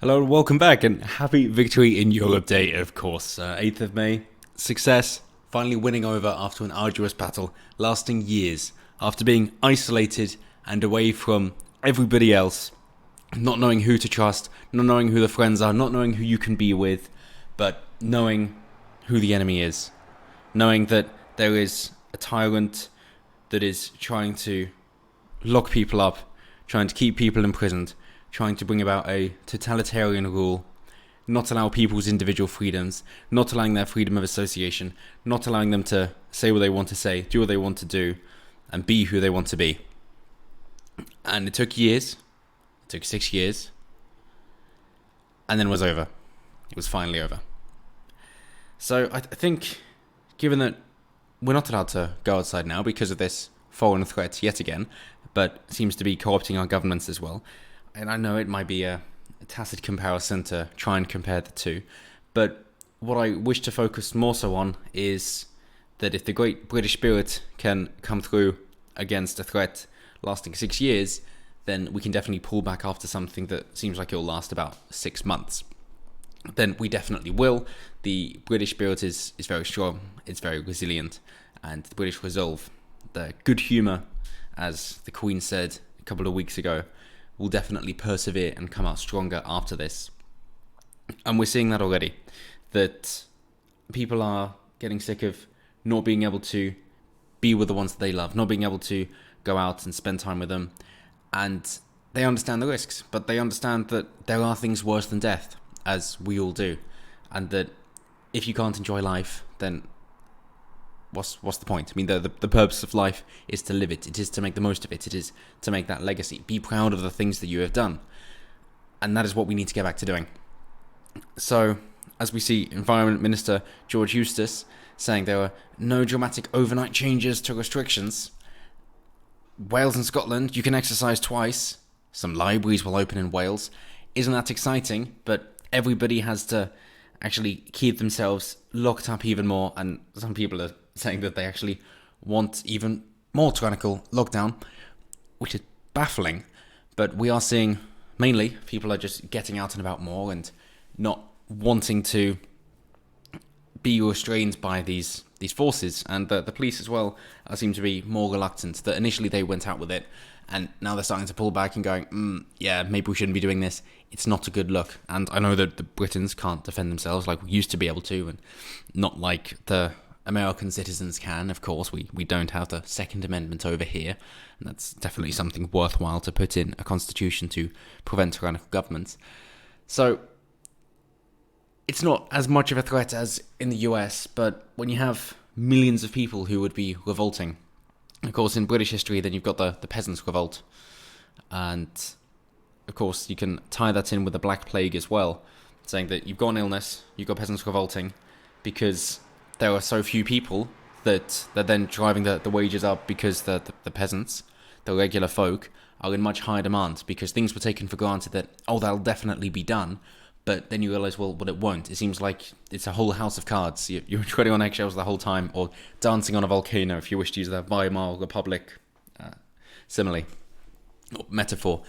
Hello and welcome back, and happy victory in your update, of course. 8th of May, success, finally winning over after an arduous battle lasting years, after being isolated and away from everybody else, not knowing who to trust, not knowing who the friends are, not knowing who you can be with, but knowing who the enemy is. Knowing that there is a tyrant that is trying to lock people up, trying to keep people imprisoned, trying to bring about a totalitarian rule, not allow people's individual freedoms, not allowing their freedom of association, not allowing them to say what they want to say, do what they want to do, and be who they want to be. And it took years. It took 6 years. And then it was over. It was finally over. So I think, given that we're not allowed to go outside now because of this foreign threat yet again, but seems to be co-opting our governments as well, and I know it might be a tacit comparison to try and compare the two, but what I wish to focus more so on is that if the great British spirit can come through against a threat lasting 6 years, then we can definitely pull back after something that seems like it'll last about 6 months. Then we definitely will. The British spirit is very strong, it's very resilient, and the British resolve, the good humour, as the Queen said a couple of weeks ago, will definitely persevere and come out stronger after this. And we're seeing that already, that people are getting sick of not being able to be with the ones that they love, not being able to go out and spend time with them. And they understand the risks, but they understand that there are things worse than death, as we all do. And that if you can't enjoy life, then what's the point? I mean, the purpose of life is to live it. It is to make the most of it. It is to make that legacy. Be proud of the things that you have done. And that is what we need to get back to doing. So, as we see Environment Minister George Eustace saying there are no dramatic overnight changes to restrictions. Wales and Scotland, you can exercise twice. Some libraries will open in Wales. Isn't that exciting? But everybody has to actually keep themselves locked up even more, and some people are saying that they actually want even more tyrannical lockdown, which is baffling. But we are seeing mainly people are just getting out and about more and not wanting to be restrained by these forces, and the police as well seem to be more reluctant. That initially they went out with it, and now they're starting to pull back and going, yeah, maybe we shouldn't be doing this. It's not a good look. And I know that the Britons can't defend themselves like we used to be able to, and not like the American citizens can. Of course, we don't have the Second Amendment over here, and that's definitely something worthwhile to put in a constitution to prevent tyrannical governments. So it's not as much of a threat as in the US, but when you have millions of people who would be revolting, of course, in British history, then you've got the Peasants' Revolt. And, of course, you can tie that in with the Black Plague as well, saying that you've got an illness, you've got peasants revolting, because there are so few people that they're then driving the wages up, because the peasants, the regular folk, are in much higher demand, because things were taken for granted that, that'll definitely be done. But then you realise, but it won't. It seems like it's a whole house of cards. You're treading on eggshells the whole time, or dancing on a volcano, if you wish to use that Weimar Republic simile, or metaphor.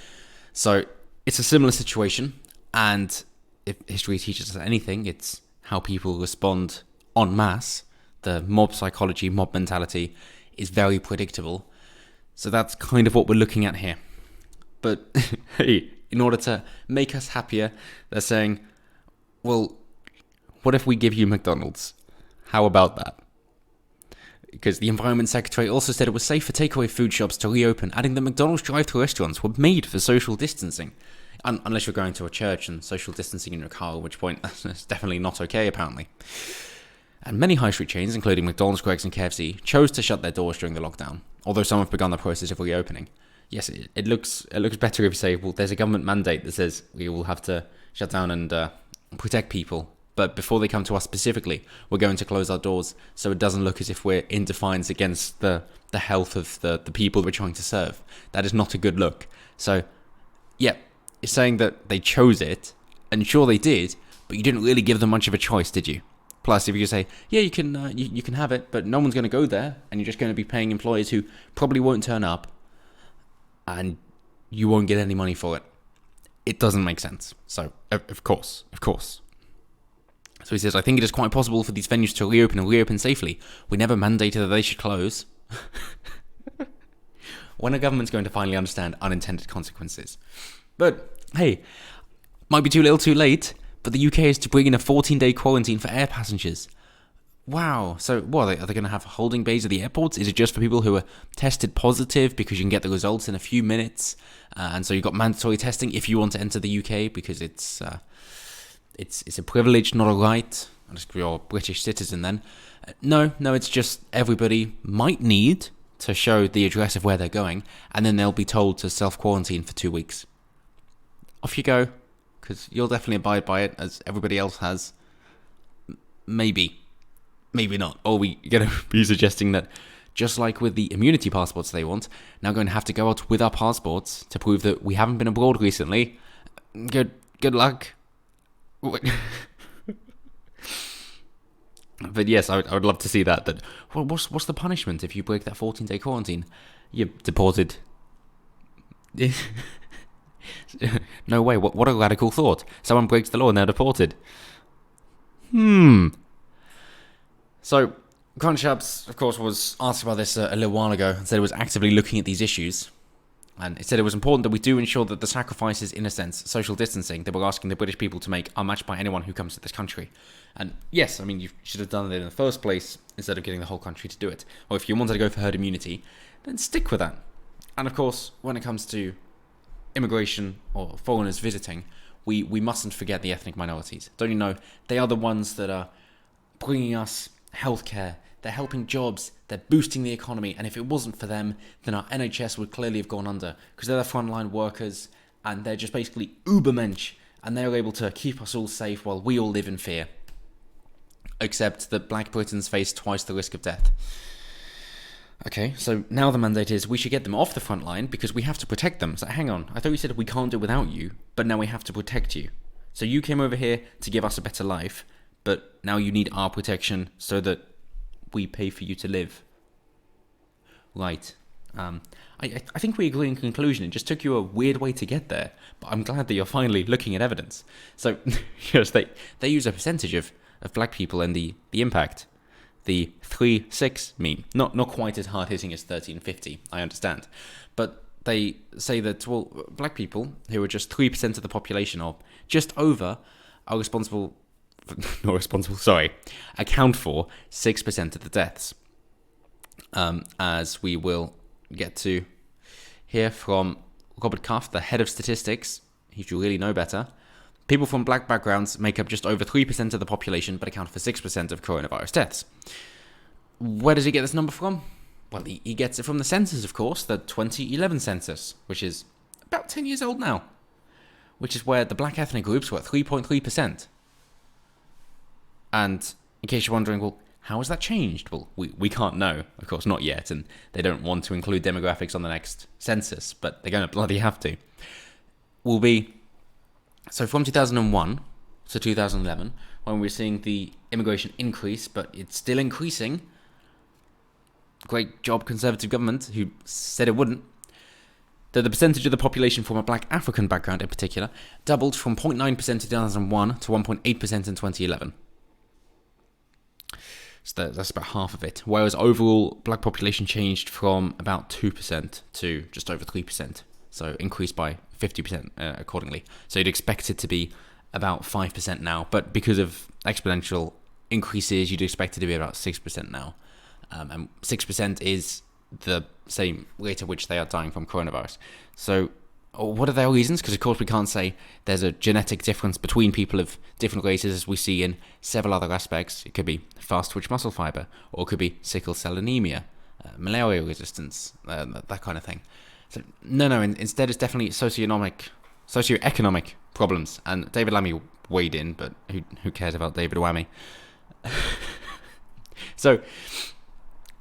So it's a similar situation, and if history teaches us anything, it's how people respond en masse. The mob psychology, mob mentality is very predictable. So that's kind of what we're looking at here. But hey, in order to make us happier, they're saying, well, what if we give you McDonald's? How about that? Because the Environment Secretary also said it was safe for takeaway food shops to reopen, adding that McDonald's drive-thru restaurants were made for social distancing. Unless you're going to a church and social distancing in your car, at which point it's definitely not okay, apparently. And many high street chains, including McDonald's, Greggs and KFC, chose to shut their doors during the lockdown, although some have begun the process of reopening. Yes, it looks better if you say, well, there's a government mandate that says we will have to shut down and protect people. But before they come to us specifically, we're going to close our doors so it doesn't look as if we're in defiance against the health of the people we're trying to serve. That is not a good look. So, yeah, you're saying that they chose it, and sure they did, but you didn't really give them much of a choice, did you? Plus, if you say, yeah, you can have it, but no one's going to go there, and you're just going to be paying employees who probably won't turn up, and you won't get any money for it. It doesn't make sense. So, of course. So he says, I think it is quite possible for these venues to reopen and reopen safely. We never mandated that they should close. When a government's going to finally understand unintended consequences? But, hey, might be too little too late, but the UK is to bring in a 14-day quarantine for air passengers. Wow. So, what, are they going to have holding bays at the airports? Is it just for people who are tested positive because you can get the results in a few minutes? And so you've got mandatory testing if you want to enter the UK because it's a privilege, not a right. Unless you're a British citizen then. No, it's just everybody might need to show the address of where they're going, and then they'll be told to self-quarantine for 2 weeks. Off you go, because you'll definitely abide by it, as everybody else has. Maybe not. Or we're going to be suggesting that, just like with the immunity passports they want, now going to have to go out with our passports to prove that we haven't been abroad recently. Good luck. But yes, I would love to see that. Well, what's the punishment if you break that 14-day quarantine? You're deported. No way. What a radical thought. Someone breaks the law and they're deported. So, Crunchapps, of course, was asked about this a little while ago and said it was actively looking at these issues. And it said it was important that we do ensure that the sacrifices, in a sense, social distancing, that we're asking the British people to make are matched by anyone who comes to this country. And yes, I mean, you should have done it in the first place instead of getting the whole country to do it. Or if you wanted to go for herd immunity, then stick with that. And of course, when it comes to immigration or foreigners visiting, we mustn't forget the ethnic minorities. Don't you know, they are the ones that are bringing us healthcare. They're helping jobs, they're boosting the economy, and if it wasn't for them, then our NHS would clearly have gone under, because they're the frontline workers, and they're just basically ubermensch, and they're able to keep us all safe while we all live in fear. Except that Black Britons face twice the risk of death. Okay, so now the mandate is we should get them off the front line, because we have to protect them. So hang on, I thought you said we can't do it without you, but now we have to protect you. So you came over here to give us a better life, but now you need our protection so that we pay for you to live. Right. I think we agree in conclusion. It just took you a weird way to get there, but I'm glad that you're finally looking at evidence. So, yes, they use a percentage of black people and the impact. The 3-6 meme. Not quite as hard-hitting as 1350, I understand. But they say that, well, black people, who are just 3% of the population, or just over, are account for 6% of the deaths. As we will get to hear from Robert Cuff, the head of statistics, he should really know better. People from black backgrounds make up just over 3% of the population, but account for 6% of coronavirus deaths. Where does he get this number from? Well, he gets it from the census, of course, the 2011 census, which is about 10 years old now, which is where the black ethnic groups were at 3.3%. And in case you're wondering, well, how has that changed? Well, we can't know, of course, not yet, and they don't want to include demographics on the next census, but they're going to bloody have to. So from 2001 to 2011, when we're seeing the immigration increase, but it's still increasing, great job Conservative government, who said it wouldn't, that the percentage of the population from a black African background in particular doubled from 0.9% in 2001 to 1.8% in 2011. So that's about half of it. Whereas overall, black population changed from about 2% to just over 3%. So increased by 50% accordingly. So you'd expect it to be about 5% now. But because of exponential increases, you'd expect it to be about 6% now. And 6% is the same rate at which they are dying from coronavirus. So what are their reasons? Because, of course, we can't say there's a genetic difference between people of different races, as we see in several other aspects. It could be fast-twitch muscle fiber, or it could be sickle cell anemia, malaria resistance, that kind of thing. So, no, instead it's definitely socioeconomic problems. And David Lammy weighed in, but who cares about David Whammy? So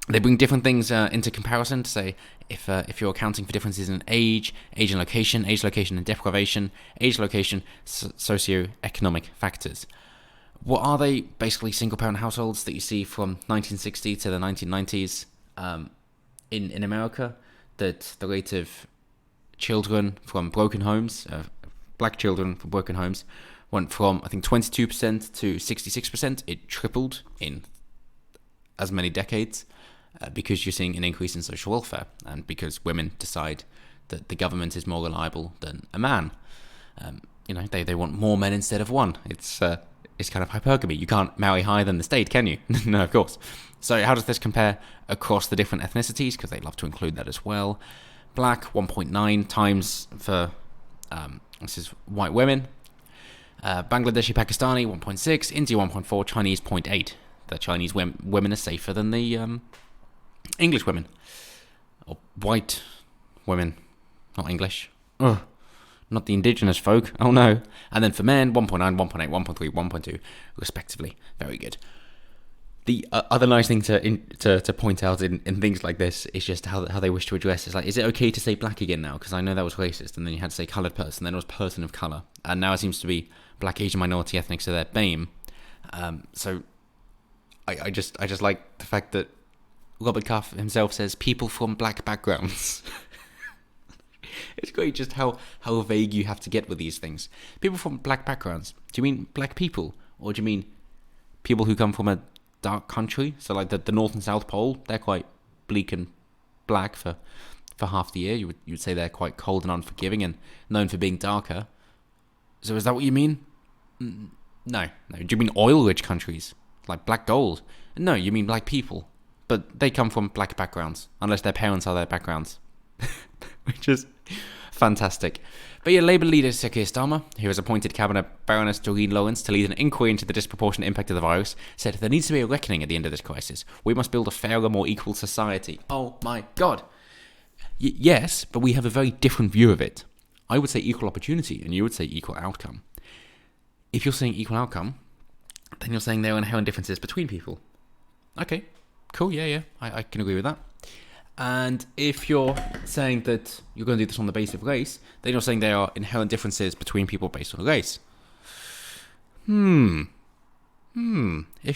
they bring different things into comparison to say if you're accounting for differences in age and location and deprivation, age, location, socioeconomic factors. What are they? Basically single-parent households that you see from 1960 to the 1990s in America, that the rate of children from broken homes, black children from broken homes went from, I think, 22% to 66%. It tripled in as many decades because you're seeing an increase in social welfare and because women decide that the government is more reliable than a man. They want more men instead of one. It's kind of hypergamy. You can't marry higher than the state, can you? No, of course. So how does this compare across the different ethnicities? Because they love to include that as well. Black, 1.9 times for, this is white women. Bangladeshi, Pakistani, 1.6. India, 1.4. Chinese, 0.8. The Chinese women are safer than the English women. Or white women. Not English. Ugh. Not the indigenous folk. Oh no. And then for men, 1.9, 1.8, 1.3, 1.2, respectively. Very good. The other nice thing to point out in things like this is just how they wish to address it. Like, is it okay to say black again now? Because I know that was racist, and then you had to say coloured person, then it was person of colour, and now it seems to be black, Asian, minority, ethnic, so they're BAME. So I just like the fact that Robert Cuff himself says people from black backgrounds. It's great just how vague you have to get with these things. People from black backgrounds. Do you mean black people? Or do you mean people who come from a dark country? So like the North and South Pole, they're quite bleak and black for half the year. You would say they're quite cold and unforgiving and known for being darker. So is that what you mean? No. Do you mean oil-rich countries? Like black gold? No, you mean black people. But they come from black backgrounds, unless their parents are their backgrounds. Which is fantastic. But yeah, Labour leader Sir Keir Starmer, who has appointed Cabinet Baroness Doreen Lawrence to lead an inquiry into the disproportionate impact of the virus, said there needs to be a reckoning at the end of this crisis. We must build a fairer, more equal society. Oh my God. Yes, but we have a very different view of it. I would say equal opportunity, and you would say equal outcome. If you're saying equal outcome, then you're saying there are inherent differences between people. Okay, cool, yeah, I can agree with that. And if you're saying that you're going to do this on the basis of race, then you're saying there are inherent differences between people based on race. If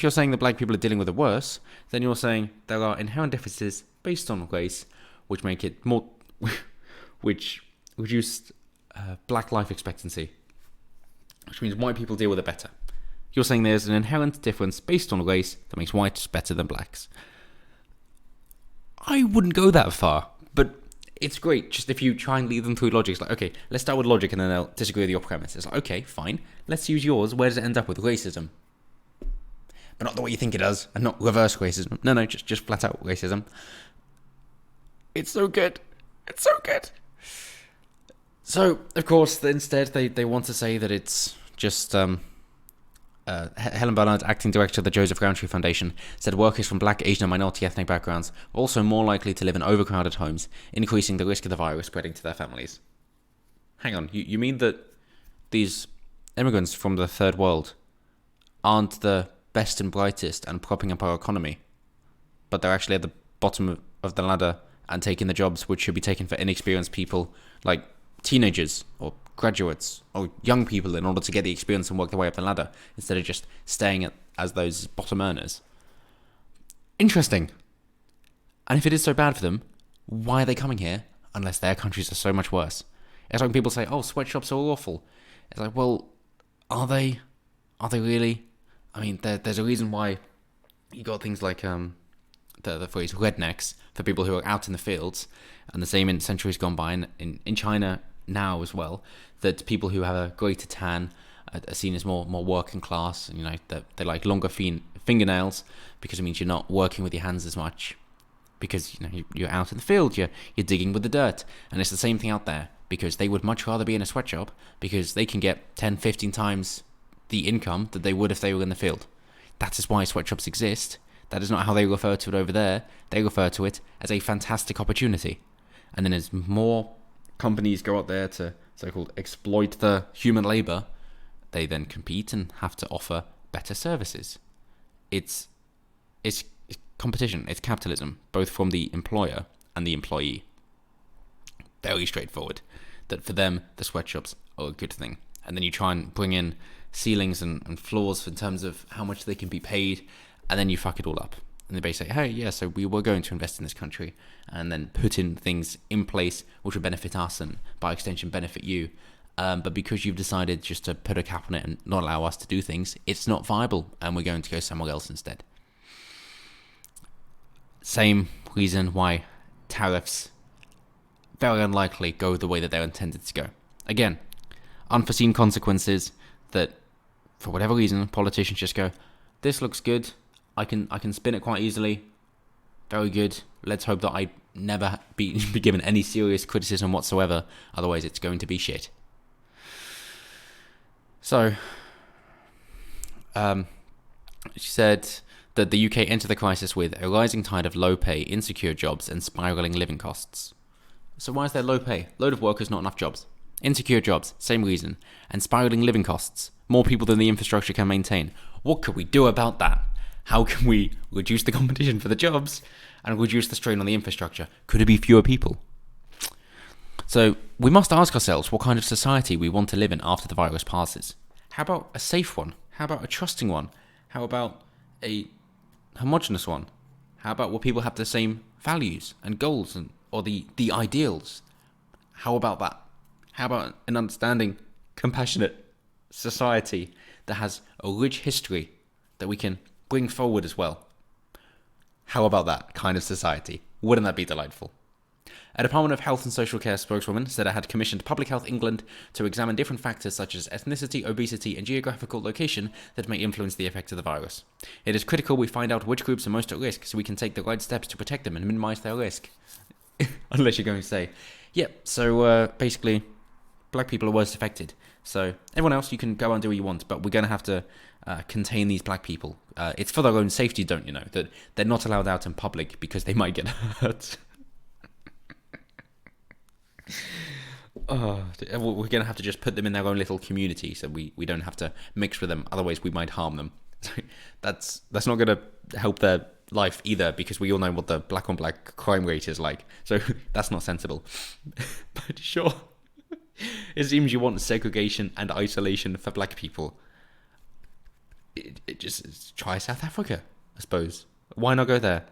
you're saying that black people are dealing with it worse, then you're saying there are inherent differences based on race, which make it more, which reduce black life expectancy, which means white people deal with it better. You're saying there's an inherent difference based on race that makes whites better than blacks. I wouldn't go that far, but it's great just if you try and lead them through logic. It's like, okay, let's start with logic and then they'll disagree with your premise. It's like, okay, fine, let's use yours. Where does it end up with? Racism. But not the way you think it does, and not reverse racism. No, just flat out racism. It's so good. It's so good. So, of course, instead they want to say that it's just... Helen Bernard, acting director of the Joseph Rowntree Foundation, said workers from black, Asian and minority ethnic backgrounds are also more likely to live in overcrowded homes, increasing the risk of the virus spreading to their families. Hang on, you mean that these immigrants from the third world aren't the best and brightest and propping up our economy, but they're actually at the bottom of the ladder and taking the jobs which should be taken for inexperienced people like teenagers or graduates or young people in order to get the experience and work their way up the ladder instead of just staying as those bottom earners. Interesting. And if it is so bad for them, why are they coming here unless their countries are so much worse? It's like when people say, oh, sweatshops are awful. It's like, well, are they? Are they really? I mean, there's a reason why you got things like the phrase rednecks for people who are out in the fields, and the same in centuries gone by, in China now as well, that people who have a greater tan are seen as more working class, and they like longer fingernails because it means you're not working with your hands as much, because you're out in the field, you're digging with the dirt. And it's the same thing out there, because they would much rather be in a sweatshop because they can get 10-15 times the income that they would if they were in the field. That is why sweatshops exist. That is not how they refer to it over there. They refer to it as a fantastic opportunity. And then as more companies go out there to so-called exploit the human labour, they then compete and have to offer better services. It's competition, it's capitalism, both from the employer and the employee. Very straightforward. That for them, the sweatshops are a good thing. And then you try and bring in ceilings and floors in terms of how much they can be paid, and then you fuck it all up. And they basically say, hey, yeah, so we were going to invest in this country, and then put in things in place which would benefit us and by extension benefit you. but because you've decided just to put a cap on it and not allow us to do things, it's not viable, and we're going to go somewhere else instead. Same reason why tariffs very unlikely go the way that they're intended to go. Again, unforeseen consequences that, for whatever reason, politicians just go, this looks good, I can spin it quite easily, very good, let's hope that I never be given any serious criticism whatsoever, otherwise it's going to be shit. So, she said that the UK entered the crisis with a rising tide of low pay, insecure jobs and spiralling living costs. So why is there low pay? Load of workers, not enough jobs. Insecure jobs, same reason. And spiralling living costs, more people than the infrastructure can maintain. What could we do about that? How can we reduce the competition for the jobs and reduce the strain on the infrastructure? Could it be fewer people? So we must ask ourselves what kind of society we want to live in after the virus passes. How about a safe one? How about a trusting one? How about a homogenous one? How about where people have the same values and goals or the ideals? How about that? How about an understanding, compassionate society that has a rich history that we can bring forward as well? How about that kind of society? Wouldn't that be delightful? A Department of Health and Social Care spokeswoman said it had commissioned Public Health England to examine different factors such as ethnicity, obesity, and geographical location that may influence the effects of the virus. It is critical we find out which groups are most at risk so we can take the right steps to protect them and minimise their risk. Unless you're going to say, so basically, black people are worst affected. So everyone else, you can go and do what you want, but we're going to have to contain these black people. It's for their own safety, don't you know, that they're not allowed out in public because they might get hurt. We're going to have to just put them in their own little community so we don't have to mix with them, otherwise we might harm them. That's not going to help their life either, because we all know what the black on black crime rate is like, so that's not sensible. But sure, it seems you want segregation and isolation for black people. It just try South Africa, I suppose. Why not go there?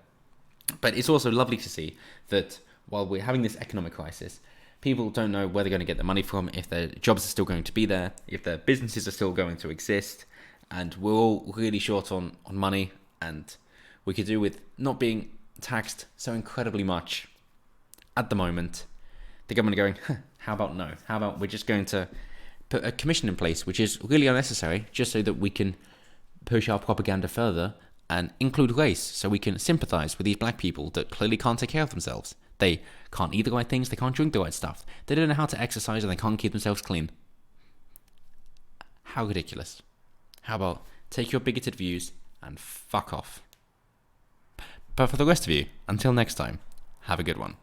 But it's also lovely to see that while we're having this economic crisis, people don't know where they're going to get the money from, if their jobs are still going to be there, if their businesses are still going to exist, and we're all really short on money, and we could do with not being taxed so incredibly much at the moment. The government are going, how about no? How about we're just going to put a commission in place, which is really unnecessary, just so that we can push our propaganda further and include race, so we can sympathise with these black people that clearly can't take care of themselves. They can't eat the right things, they can't drink the right stuff, they don't know how to exercise, and they can't keep themselves clean. How ridiculous. How about take your bigoted views and fuck off. But for the rest of you, until next time, have a good one.